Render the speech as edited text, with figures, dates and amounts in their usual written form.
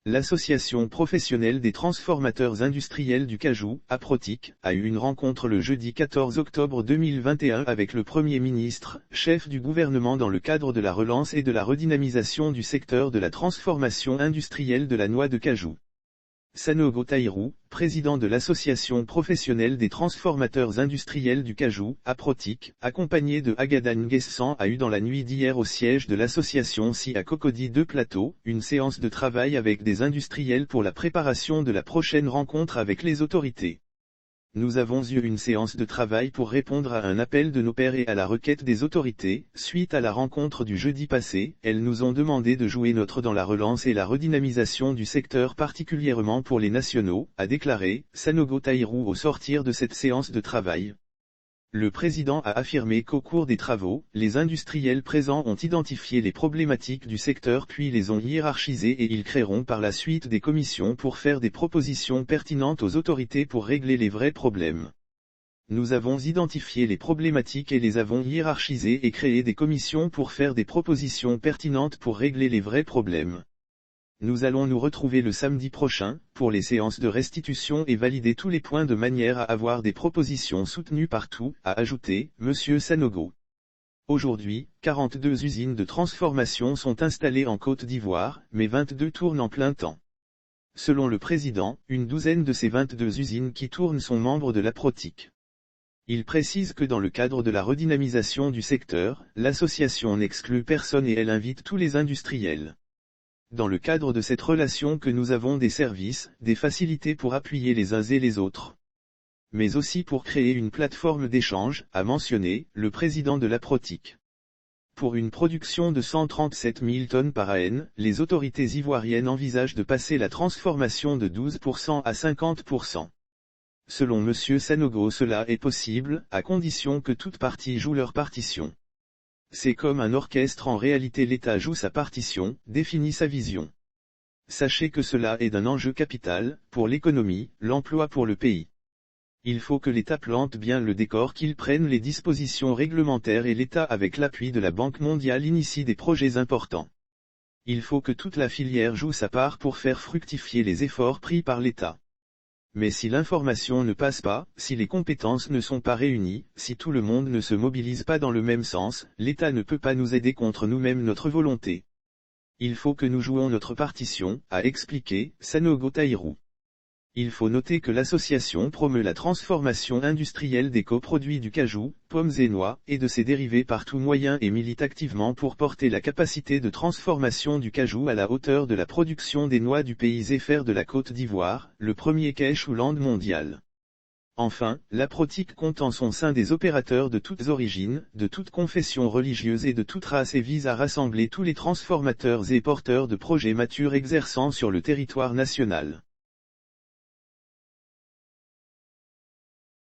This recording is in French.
L'Association professionnelle des transformateurs industriels du cajou, APROTIC, a eu une rencontre le jeudi 14 octobre 2021 avec le Premier ministre, chef du gouvernement dans le cadre de la relance et de la redynamisation du secteur de la transformation industrielle de la noix de cajou. Sanogo Taïrou, président de l'Association professionnelle des transformateurs industriels du cajou, APROTIC, accompagné de Agadan Nguessan, a eu dans la nuit d'hier au siège de l'association à Cocody de Plateau, une séance de travail avec des industriels pour la préparation de la prochaine rencontre avec les autorités. Nous avons eu une séance de travail pour répondre à un appel de nos pairs et à la requête des autorités. Suite à la rencontre du jeudi passé, elles nous ont demandé de jouer notre dans la relance et la redynamisation du secteur particulièrement pour les nationaux, a déclaré Sanogo Taïrou au sortir de cette séance de travail. Le président a affirmé qu'au cours des travaux, les industriels présents ont identifié les problématiques du secteur puis les ont hiérarchisées et ils créeront par la suite des commissions pour faire des propositions pertinentes aux autorités pour régler les vrais problèmes. Nous avons identifié les problématiques et les avons hiérarchisées et créé des commissions pour faire des propositions pertinentes pour régler les vrais problèmes. Nous allons nous retrouver le samedi prochain, pour les séances de restitution et valider tous les points de manière à avoir des propositions soutenues partout, a ajouté, M. Sanogo. Aujourd'hui, 42 usines de transformation sont installées en Côte d'Ivoire, mais 22 tournent en plein temps. Selon le président, une douzaine de ces 22 usines qui tournent sont membres de l'APROTIC. Il précise que dans le cadre de la redynamisation du secteur, l'association n'exclut personne et elle invite tous les industriels. Dans le cadre de cette relation que nous avons des services, des facilités pour appuyer les uns et les autres. Mais aussi pour créer une plateforme d'échange, a mentionné le président de l'APROTIC. Pour une production de 137 000 tonnes par an, les autorités ivoiriennes envisagent de passer la transformation de 12% à 50%. Selon M. Sanogo, cela est possible, à condition que toutes parties jouent leur partition. C'est comme un orchestre, en réalité l'État joue sa partition, définit sa vision. Sachez que cela est d'un enjeu capital, pour l'économie, l'emploi pour le pays. Il faut que l'État plante bien le décor, qu'il prenne les dispositions réglementaires et l'État avec l'appui de la Banque mondiale initie des projets importants. Il faut que toute la filière joue sa part pour faire fructifier les efforts pris par l'État. Mais si l'information ne passe pas, si les compétences ne sont pas réunies, si tout le monde ne se mobilise pas dans le même sens, l'État ne peut pas nous aider contre nous-mêmes notre volonté. Il faut que nous jouons notre partition, a expliqué Sanogo Taïrou. Il faut noter que l'association promeut la transformation industrielle des coproduits du cajou, pommes et noix, et de ses dérivés par tous moyens et milite activement pour porter la capacité de transformation du cajou à la hauteur de la production des noix du pays et faire de la Côte d'Ivoire, le premier cajou-land mondial. Enfin, l'APROTIC compte en son sein des opérateurs de toutes origines, de toutes confessions religieuses et de toute race et vise à rassembler tous les transformateurs et porteurs de projets matures exerçant sur le territoire national.